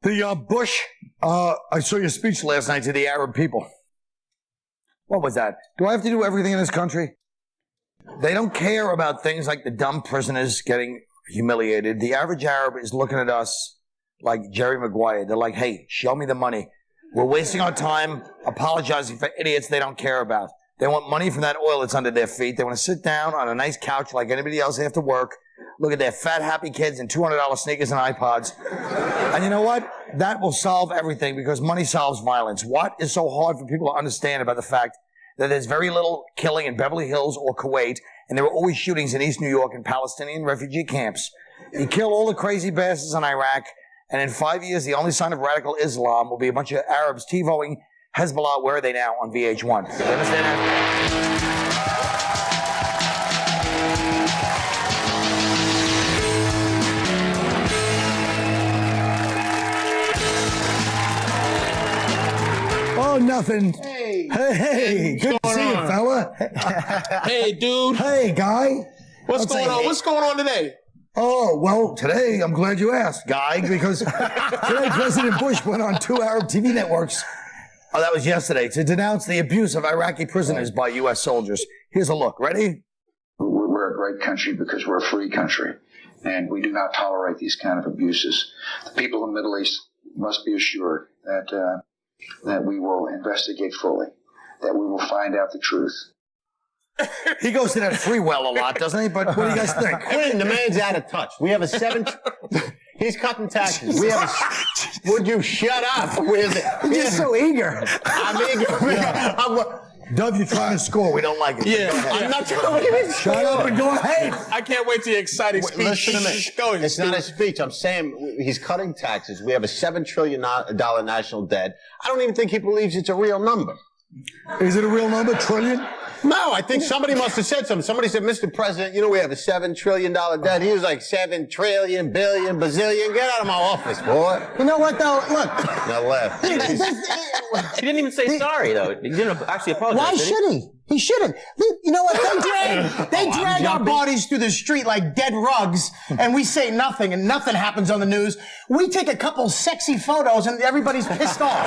Bush, I saw your speech last night to the Arab people. What was that? Do I have to do everything in this country? They don't care about things like the dumb prisoners getting humiliated. The average Arab is looking at us like Jerry Maguire. They're like, hey, show me the money. We're wasting our time apologizing for idiots they don't care about. They want money from that oil that's under their feet. They want to sit down on a nice couch like anybody else after work, look at their fat, happy kids and $200 sneakers and iPods. And you know what? That will solve everything because money solves violence. What is so hard for people to understand about the fact that there's very little killing in Beverly Hills or Kuwait, and there were always shootings in East New York and Palestinian refugee camps? You kill all the crazy bastards in Iraq, and in 5 years, the only sign of radical Islam will be a bunch of Arabs TiVoing Hezbollah. Where are they now? On VH1. You understand that? Oh, nothing. Hey. Hey. Good to see you, fella. Hey, dude. Hey, guy. What's going on? What's going on today? Oh, well, today, I'm glad you asked, Guy, because today President Bush went on 2 Arab TV networks. Oh, that was yesterday, to denounce the abuse of Iraqi prisoners by U.S. soldiers. Here's a look. Ready? We're a great country because we're a free country, and we do not tolerate these kind of abuses. The people in the Middle East must be assured that we will investigate fully, that we will find out the truth. He goes to that free well a lot, doesn't he? But what do you guys think? Quinn, the man's out of touch. We have a 7... He's cutting taxes. We have a... Would you shut up? You're just so eager. I'm eager. Dov, you're trying to score. We don't like it. Yeah, I'm not trying to Shut up and go ahead. I can't wait to your exciting speech. Listen to me. Go, it's not a speech. I'm saying he's cutting taxes. We have a $7 trillion national debt. I don't even think he believes it's a real number. Is it a real number? Trillion? No, I think somebody must have said something. Somebody said, Mr. President, you know we have a $7 trillion debt. He was like 7 trillion, billion, bazillion. Get out of my office, boy. You know what, though? Look. Now left. He didn't even say sorry, though. He didn't actually apologize. Why should he? He shouldn't. You know what? They drag our bodies through the street like dead rugs, and we say nothing, and nothing happens on the news. We take a couple sexy photos, and everybody's pissed off.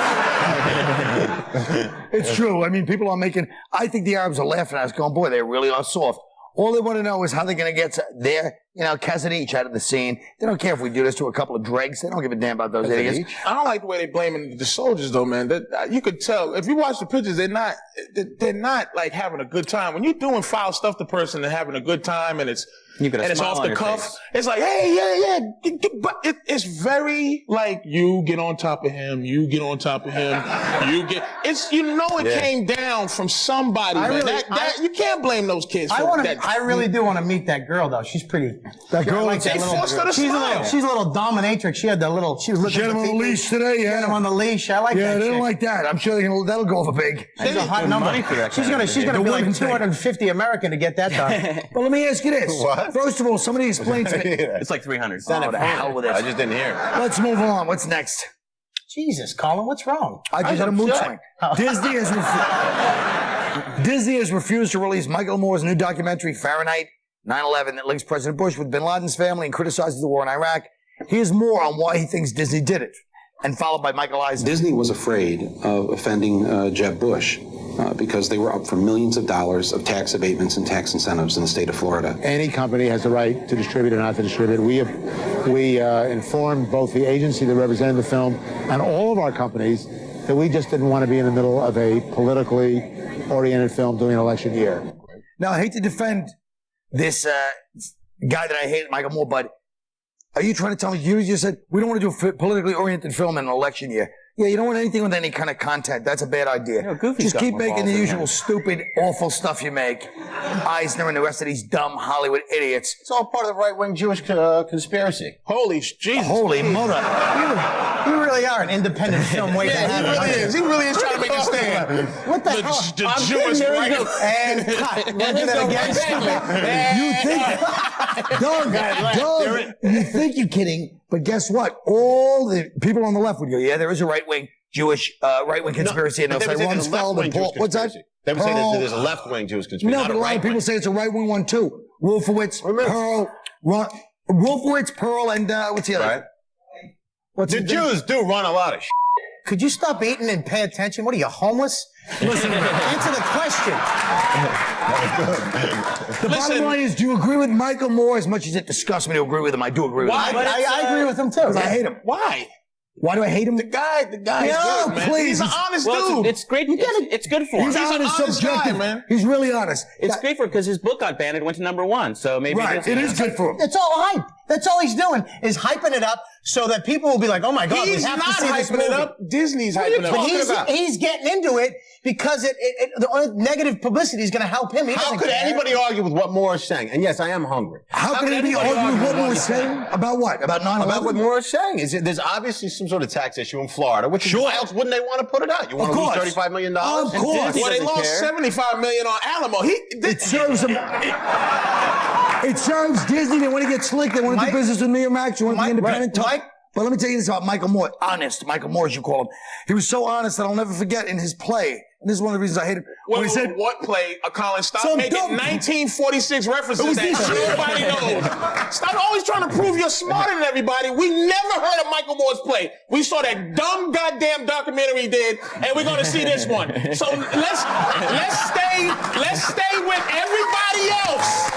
It's true. I mean, people are making... I think the Arabs are laughing at us, going, boy, they really are soft. All they want to know is how they're going to get their, cousin each out of the scene. They don't care if we do this to a couple of dregs. They don't give a damn about those idiots. I don't like the way they're blaming the soldiers, though, man. You could tell. If you watch the pictures, they're not like having a good time. When you're doing foul stuff to person and having a good time and it's off the cuff, it's like, hey, yeah. But it's very like you get on top of him, you get on top of him, it came down from somebody. You can't blame those kids for that. I really do want to meet that girl, though. She's pretty. That girl, like that little, she's a little dominatrix. She had the little. She was looking at him on the leash today. Yeah, had him on the leash. I like that. Yeah, they don't like that. I'm sure that'll go over big. She's a hot number. She's gonna be like 250 American to get that done. But let me ask you this. What? First of all, somebody explain to me. It's like 300. Oh, the hell with it. I just didn't hear. Let's move on. What's next? Jesus, Colin, what's wrong? I just had a mood swing. Disney has refused to release Michael Moore's new documentary, Fahrenheit 9/11, that links President Bush with bin Laden's family and criticizes the war in Iraq. Here's more on why he thinks Disney did it, and followed by Michael Eisner. Disney was afraid of offending Jeb Bush because they were up for millions of dollars of tax abatements and tax incentives in the state of Florida. Any company has the right to distribute or not to distribute. We informed both the agency that represented the film and all of our companies that we just didn't want to be in the middle of a politically oriented film during an election year. Now, I hate to defend this guy that I hate, Michael Moore, but are you trying to tell me, you just said, we don't want to do a politically oriented film in an election year? Yeah, you don't want anything with any kind of content. That's a bad idea. Just keep making the usual stupid, awful stuff you make. Eisner and the rest of these dumb Hollywood idiots. It's all part of the right-wing Jewish conspiracy. Holy Jesus. Holy mother. You really are an independent film waiting to happen. He really is trying to make a stand. What the hell? The Jewish right. And cut. We'll do that again. Doug, you think you're kidding, but guess what? All the people on the left would go, yeah, there is a right-wing Jewish, right-wing conspiracy, and they'll say Rumsfeld and Paul. What's that? They would say that there's a left-wing Jewish conspiracy. No, but a lot of people say it's a right-wing one, too. Wolfowitz, Pearl, Wolfowitz, Pearl, and what's the other? The Jews do run a lot of shit. Could you stop eating and pay attention? What are you, homeless? Listen, answer the question. The bottom line is, do you agree with Michael Moore as much as it disgusts me to agree with him? I do agree with him. I agree with him too. Because I hate him. Why? Why do I hate him? The guy is good, man. Please. He's an honest dude. It's great. It's good for him. He's honest, honest guy, subjective. man. He's really honest. It's great for him because his book got banned and went to #1. So maybe Right, it is good for him. It's all hype. That's all he's doing is hyping it up so that people will be like, "Oh my God, He's we have not to see this hyping movie." it up. Disney's hyping it up. But he's getting into it because the only negative publicity is going to help him. How could anybody argue with what Moore is saying? And yes, I am hungry. How could anybody argue with what Moore is saying? About what? About 9/11? About what Moore is saying. There's obviously some sort of tax issue in Florida, which why else wouldn't they want to put it out? You want to lose $35 million? Of course. Well, they lost $75 million on Alamo. It serves them. It serves Disney. They want to get slick. They want to do business with Miramax. They want to be independent. But let me tell you this about Michael Moore. Honest. Michael Moore, as you call him. He was so honest that I'll never forget in his play. And this is one of the reasons I hate him. When he said, what play? Colin, stop making 1946 references that nobody knows. Stop always trying to prove you're smarter than everybody. We never heard of Michael Moore's play. We saw that dumb goddamn documentary he did, and we're going to see this one. So let's stay with everybody else.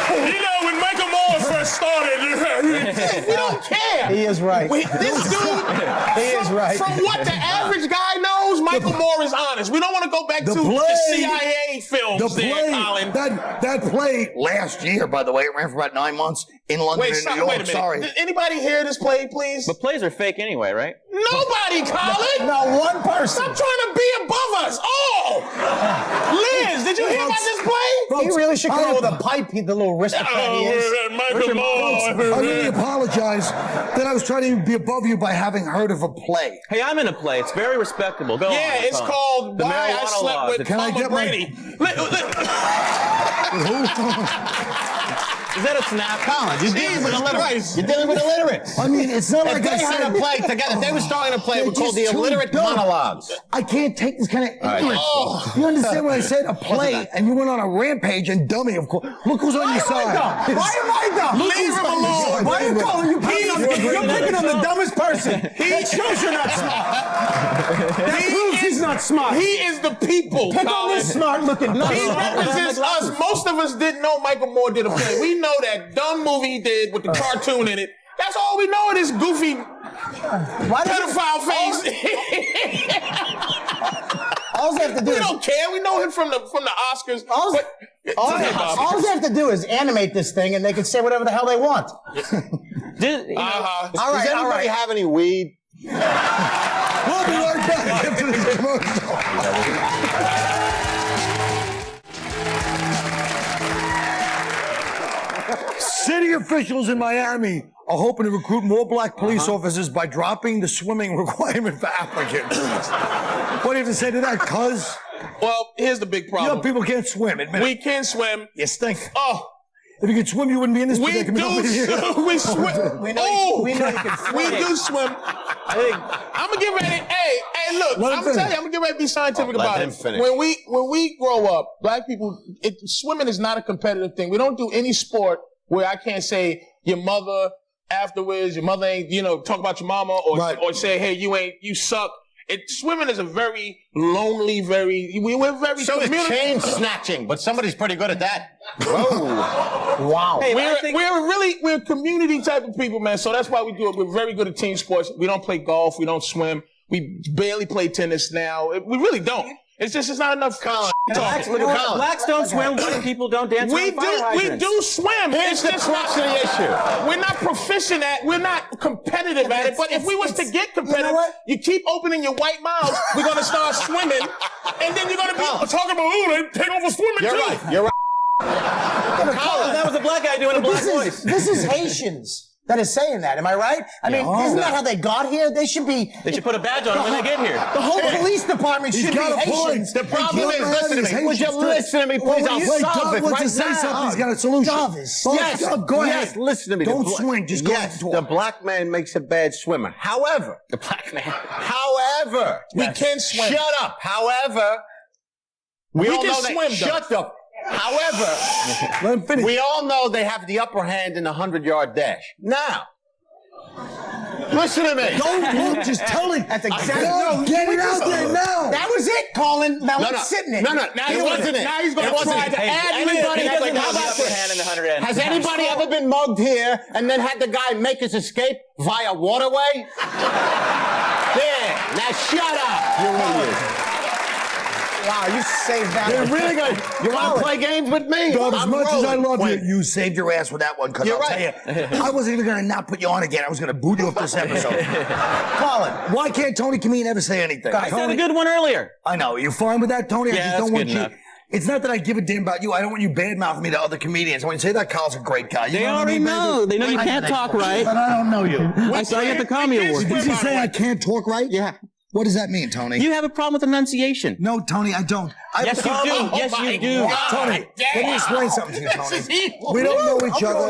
You know, when Michael Moore first started, we don't care. He is right. This dude, from what the average guy knows, Michael Moore is honest. We don't want to go back to the CIA films there, Colin. That play last year, by the way, it ran for about 9 months in London and New York. Wait a minute. Sorry. Did anybody hear this play, please? But plays are fake anyway, right? Nobody, Colin! Not one person. Stop trying to be above us. Oh! Liz, did you hear about this play? He really should come up with a pipe, the little aristocrat he is. Michael Moore. I really apologize that I was trying to be above you by having heard of a play. Hey, I'm in a play. It's very respectable. Go on. Yeah, it's called The Why I Marijuana Slept Laws. with Can I Mama get my- Brady. Is that a snap? Colin, you're dealing with illiterates. You're dealing with illiterates. I mean, it's not like If I they said. had a play together, if they were starting a play, it would call the They're just too illiterate dumb. monologues. I can't take this kind of ignorance. You understand what I said? A play, and you went on a rampage and dummy, of course. Look who's on your side. Why am I dumb? Look Leave who's him on your alone. side. Why are you calling you You're picking on the dumbest person. That shows you're not smart. That proves he's not smart. He is the people, Pick on Colin. this smart-looking He person. represents us. Most of us didn't know Michael Moore did a play. We know that dumb movie he did with the cartoon in it. That's all we know of this goofy pedophile face. All they have to do We is don't care. We know him from the Oscars. all they have to do is animate this thing, and they can say whatever the hell they want. Does Anybody have any weed? We'll be right back after this commercial. City officials in Miami are hoping to recruit more black police officers by dropping the swimming requirement for applicants. What do you have to say to that, cuz? Well, here's the big You problem. know people can't swim, admit it. We can swim. You stink. Oh, If you could swim, you wouldn't be in this we predicament over here. do. We swim. We know you can swim. We do swim. I'm gonna get ready. Hey, look. Let him I'm gonna tell finish. you. I'm gonna get ready to be scientific Let about him it. finish. When we grow up, black people, swimming is not a competitive thing. We don't do any sport where I can't say your mother afterwards. Your mother ain't, talk about your mama or say, hey, you suck. Swimming is a very lonely, we're very. So is chain snatching, but somebody's pretty good at that. Whoa. Wow. Hey, We're a community type of people, man. So that's why we do it. We're very good at team sports. We don't play golf. We don't swim. We barely play tennis now. We really don't. It's not enough. Colin, Blacks don't swim. White people don't dance. We do swim. Here's the crux of the issue. We're not proficient we're not competitive at it. But if we was to get competitive, you keep opening your white mouth, we're gonna start swimming, and then you're gonna be talking about, they take over swimming too. You're right. Colin, that was a black guy doing a black voice. This is Haitians that is saying that. Am I right? I mean, isn't that how they got here? They should put a badge on them when they get here. The whole police department should be Haitians. The problem is, listen to me. Would you listen to me, please? I'll solve it wants right to say now. something. He's got a solution. Yes, go ahead. Yes, listen to me. Don't swing. Just go ahead and talk. The black man makes a bad swimmer. However, The black man. We can swim. Shut up. However, we all can know that. swim, though. Shut up. However, Let him finish. we all know they have the upper hand in the 100-yard dash. Now, Listen to me. Don't look, just tell it. That's exactly. No, get it out there now. That was it, Colin. Now let's sit in it. No, now it wasn't it. Now he's going to try to add Anybody He doesn't how have the about upper this? hand in the 100 Has anybody ever been mugged here and then had the guy make his escape via waterway? There. Now shut up. You idiot. Wow, you saved that. You're one. really good. You want to play games with me? Dov, as much as I love you, Wait. you saved your ass with that one. Because You're I'll right. tell you, I wasn't even going to not put you on again. I was going to boot you off this episode. Colin. Why can't Tony Camin ever say anything? I said a Tony, good one earlier. I know. You fine with that, Tony? I Yeah, just that's don't want good you. enough. It's not that I give a damn about you. I don't want you bad-mouthing me to other comedians. I want you to say that Kyle's a great guy. You They know what I already mean, know. baby? They know you I can't know talk that. right. But I don't know you. I saw you at the Camin Awards. Did you say I can't talk right? Yeah. What does that mean, Tony? You have a problem with enunciation. No, Tony, I don't. Yes, you do. Yes, you do. Tony, let me explain something to you, Tony. We don't know each other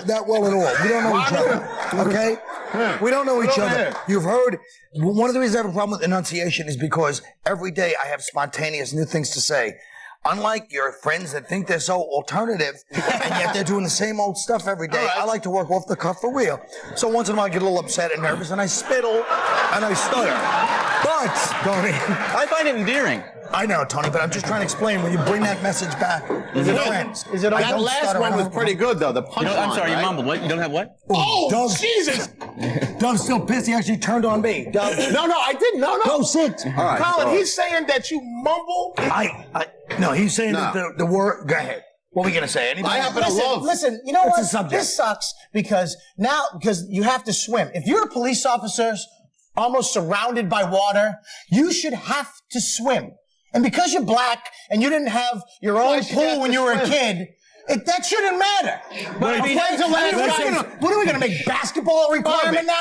that well at all. We don't know each other, okay? We don't know each other. You've heard, one of the reasons I have a problem with enunciation is because every day I have spontaneous new things to say. Unlike your friends that think they're so alternative, and yet they're doing the same old stuff every day, I like to work off the cuff for real. So once in a while I get a little upset and nervous, and I spittle, and I stutter. But, Tony... I find it endearing. I know, Tony, but I'm just trying to explain when you bring that message back to your friends. Is it I That don't last stutter, one I was don't- pretty good, though. The punchline. I'm sorry, you right? mumbled. What? You don't have what? Oh, Dov- Jesus. Dov's still pissed. He actually turned on me. Dov, No, I didn't. No. go sit. All right. Colin, he's saying that you mumble. No, he's saying that No. the word. Go ahead. What are we gonna say? Anybody? I happen to love. Listen, you know What's what? the subject? This sucks because you have to swim. If you're a police officer almost surrounded by water, you should have to swim. And because you're black and you didn't have your own should you have pool when to you were a swim? kid, that shouldn't matter. Wait, Okay, when's the last time- what are we gonna make basketball requirement now?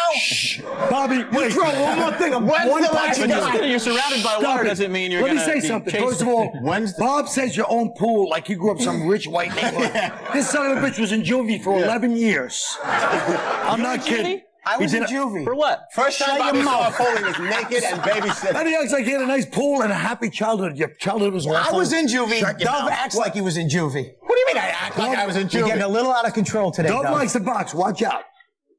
Bobby, wait. Throw one more thing. One the punch last in your guy? eye. You're surrounded by Stop water it. doesn't mean you're Let going to me say something. chased. First of all, Bob says your own pool like you grew up some rich white neighborhood. This son of a bitch was in juvie for 11 years. I'm not kidding. I was He in did- juvie. For what? First time Shut Bobby your saw a mouth. fool, he was naked and babysitting. And he acts like he had a nice pool and a happy childhood. Your childhood was awful. I was in juvie. Shut your Dov mouth. acts like he was in juvie. What do you mean I act like I was in You're getting a juvie? little out of control today, Dov Dov. likes to box. Watch out.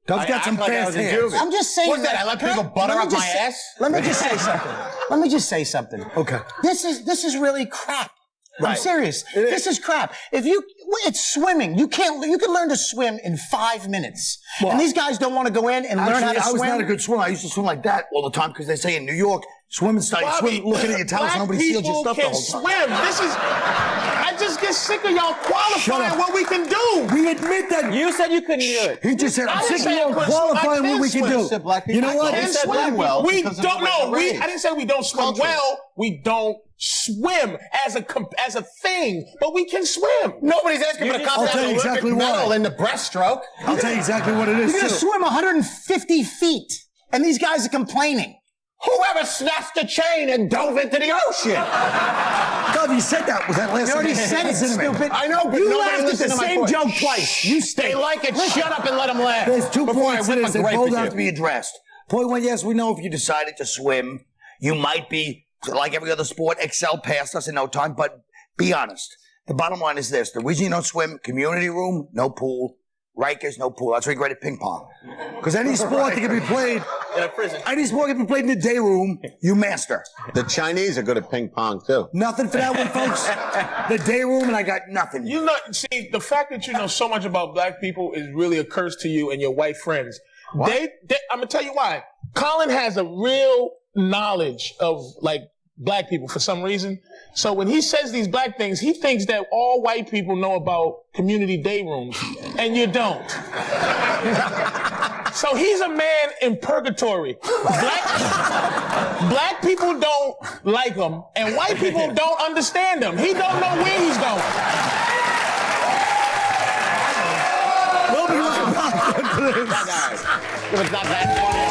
Dov's I got act some like I fast was in hands. juvie. I'm just saying. What's that? I let people butter let me up just my say- ass? Let me just say something. Let me just say something. Okay. This is really crap. I'm Right. serious. This is crap. It's swimming. You can learn to swim in 5 minutes. Well, and these guys don't want to go in and learn how Actually, to I was swim. not a good swimmer. I used to swim like that all the time because they say in New York, swimming style, you swim looking at your towels, black nobody steals your people stuff the can whole time. swim. This is. I just get sick of y'all Shut qualifying up. what we can do. We admit that. You said you couldn't do it. He just said, I'm I didn't sick of say I you couldn't swim. I qualifying what can we can swim. do. Said black people- You know what? I And said swim black well we because of don't the way know. we're I raised. didn't say we don't swim Culture. well. We don't swim as a thing, but we can swim. Nobody's asking for the I'll contest tell you Olympic exactly medal why. in the breaststroke. I'll tell you exactly what it is, You're going to too. swim 150 feet, and these guys are complaining. Whoever snatched a chain and dove into the ocean? Dov, you said that. Was that last You already time? said it, Listen to me. stupid. I know, but you nobody laughed at the listened to my same point. joke twice. You They stink. like it. Shut up and let them laugh. There's 2 Before points I to whip this a that grape both at have you. to be addressed. Point 1, yes, we know if you decided to swim, you might be, like every other sport, excel past us in no time, but be honest. The bottom line is this. The reason you don't swim, community room, no pool. Rikers, no pool. That's why you're great at ping pong. Because any sport that can be played, In a prison. any sport can be played in the day room, you master. The Chinese are good at ping pong, too. Nothing for that one, folks. The day room, and I got nothing. You know, see, the fact that you know so much about black people is really a curse to you and your white friends. I'm gonna tell you why. Colin has a real knowledge of like black people for some reason. So when he says these black things, he thinks that all white people know about community day rooms, and you don't. So he's a man in purgatory. Black people don't like him, and white people don't understand him. He don't know where he's going. We'll be right back after this. If it's not that funny.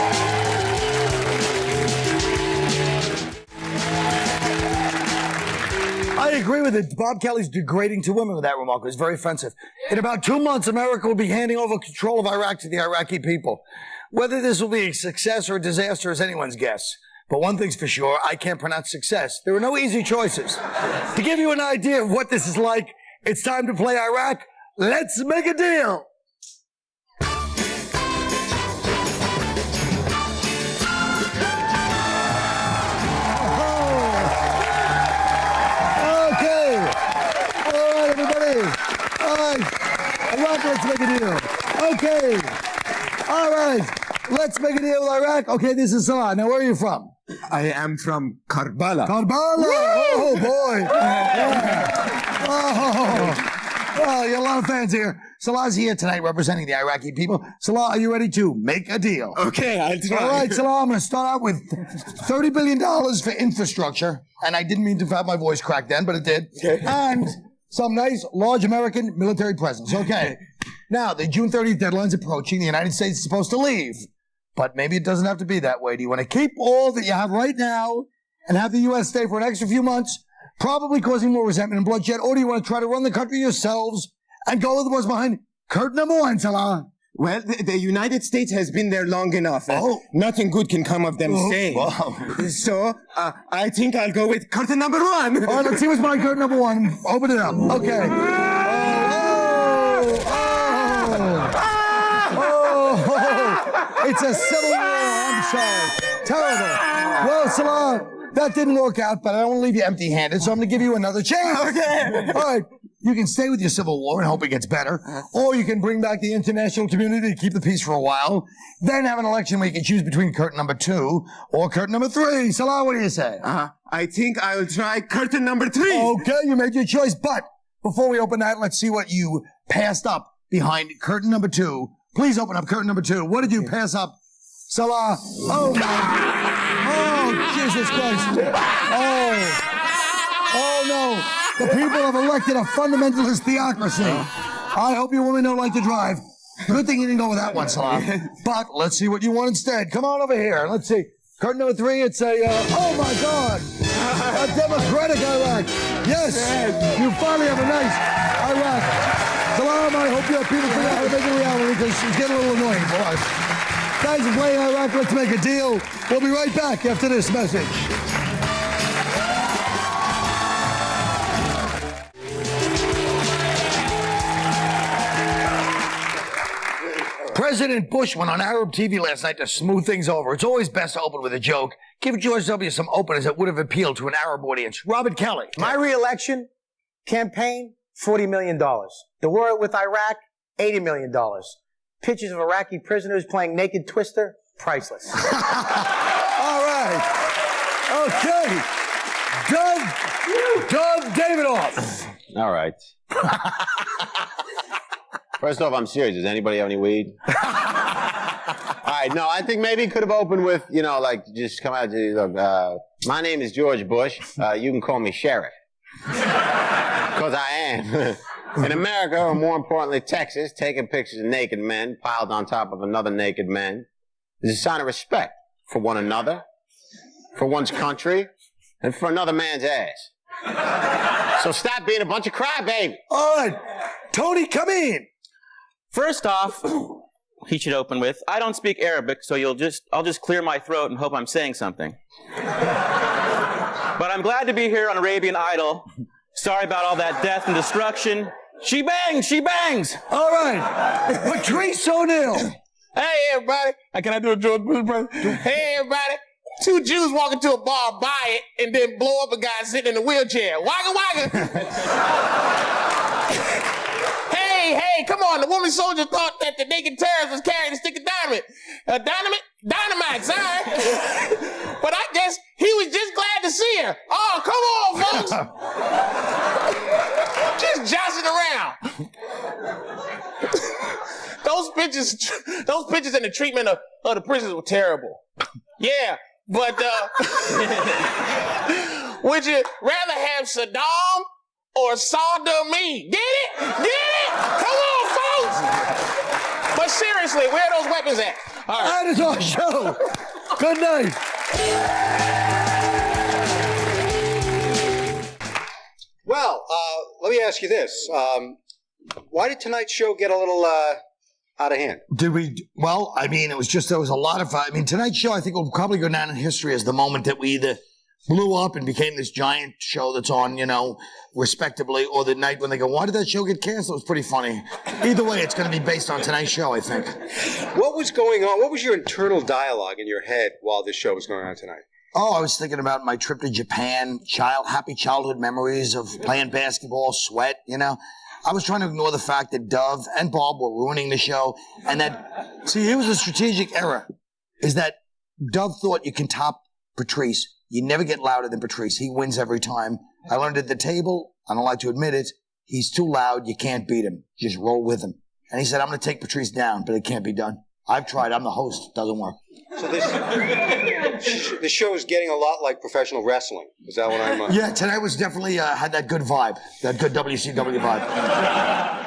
I agree with it. Bob Kelly's degrading to women with that remark. It's very offensive. In about 2 months, America will be handing over control of Iraq to the Iraqi people. Whether this will be a success or a disaster is anyone's guess. But one thing's for sure, I can't pronounce success. There are no easy choices. To give you an idea of what this is like, it's time to play Iraq. Let's make a deal. Let's make a deal with Iraq. Okay, this is Salah. Now, where are you from? I am from Karbala. Karbala. Oh, boy. Yeah. Oh, you have a lot of fans here. Salah's here tonight representing the Iraqi people. Salah, are you ready to make a deal? Okay, I'll try. All right, Salah, I'm going to start out with $30 billion for infrastructure. And I didn't mean to have my voice cracked then, but it did. Okay. And some nice, large American military presence. Okay. Now, the June 30th deadline's approaching. The United States is supposed to leave. But maybe it doesn't have to be that way. Do you want to keep all that you have right now and have the U.S. stay for an extra few months, probably causing more resentment and bloodshed? Or do you want to try to run the country yourselves and go with what's behind curtain number one, Salah? Well, the United States has been there long enough. Nothing good can come of them staying. Wow. So, I think I'll go with curtain number one. All right, let's see what's behind curtain number one. Open it up. Okay. It's a civil war. I'm sorry. Terrible. Well, Salah, that didn't work out, but I don't want to leave you empty-handed, so I'm going to give you another chance. Okay. All right. You can stay with your civil war and hope it gets better, or you can bring back the international community to keep the peace for a while, then have an election where you can choose between curtain number 2 or curtain number 3. Salah, what do you say? I think I'll try curtain number 3. Okay, you made your choice, but before we open that, let's see what you passed up behind curtain number 2. Please open up curtain number 2. What did you pass up, Salah? Oh, my. Oh, Jesus Christ. Oh, no. The people have elected a fundamentalist theocracy. I hope your women don't like to drive. Good thing you didn't go with that one, Salah. But let's see what you want instead. Come on over here. Let's see. Curtain number 3, it's a, oh, my God. A democratic Iraq. Yes. You finally have a nice Iraq. Salam, I hope your people figure out how to make it a reality because it's getting a little annoying for us. Guys are playing Iraq. Let's make a deal. We'll be right back after this message. President Bush went on Arab TV last night to smooth things over. It's always best to open with a joke. Give George W. some openers that would have appealed to an Arab audience. Robert Kelly. My re-election campaign, $40 million. The war with Iraq, $80 million. Pictures of Iraqi prisoners playing naked twister, priceless. All right. Okay. Dov Davidoff. All right. First off, I'm serious. Does anybody have any weed? All right, no, I think maybe it could have opened with, you know, like, just come out to, look, my name is George Bush. You can call me Sheriff. Because I am. In America, or more importantly, Texas, taking pictures of naked men piled on top of another naked man is a sign of respect for one another, for one's country, and for another man's ass. So stop being a bunch of crybabies. All right. Tony, come in. First off, he should open with, I don't speak Arabic, so I'll just clear my throat and hope I'm saying something. But I'm glad to be here on Arabian Idol. Sorry about all that death and destruction. She bangs, she bangs. All right. Patrice O'Neill. Hey, everybody. Can I do a George Bush, brother? Hey, everybody. 2 Jews walk into a bar, buy it, and then blow up a guy sitting in a wheelchair. Wagga, wagga. Hey, come on. The woman soldier thought that the naked terrorist was carrying a stick of dynamite. Dynamite, sorry. But I guess he was just glad to see her. Oh, come on, folks. Just joshing around. Those pictures and the treatment of the prisoners were terrible. Yeah, but would you rather have Saddam or sodomy? Get it? Get it? Come on, folks! But seriously, where are those weapons at? All right. That is our show. Good night. Well, let me ask you this. Why did tonight's show get a little out of hand? Did we? Well, I mean, it was just, there was a lot of, tonight's show, I think, will probably go down in history as the moment that we either blew up and became this giant show that's on, respectably, or the night when they go, why did that show get canceled? It was pretty funny. Either way, it's going to be based on tonight's show, I think. What was going on? What was your internal dialogue in your head while this show was going on tonight? Oh, I was thinking about my trip to Japan, happy childhood memories of playing basketball, sweat, I was trying to ignore the fact that Dov and Bob were ruining the show, and that, see, it was a strategic error. is that Dov thought you can top Patrice. You never get louder than Patrice. He wins every time. I learned at the table, I don't like to admit it, he's too loud, you can't beat him. Just roll with him. And he said, I'm going to take Patrice down, but it can't be done. I've tried, I'm the host, doesn't work. So this show is getting a lot like professional wrestling. Is that what I'm... Yeah, tonight was definitely, had that good vibe, that good WCW vibe.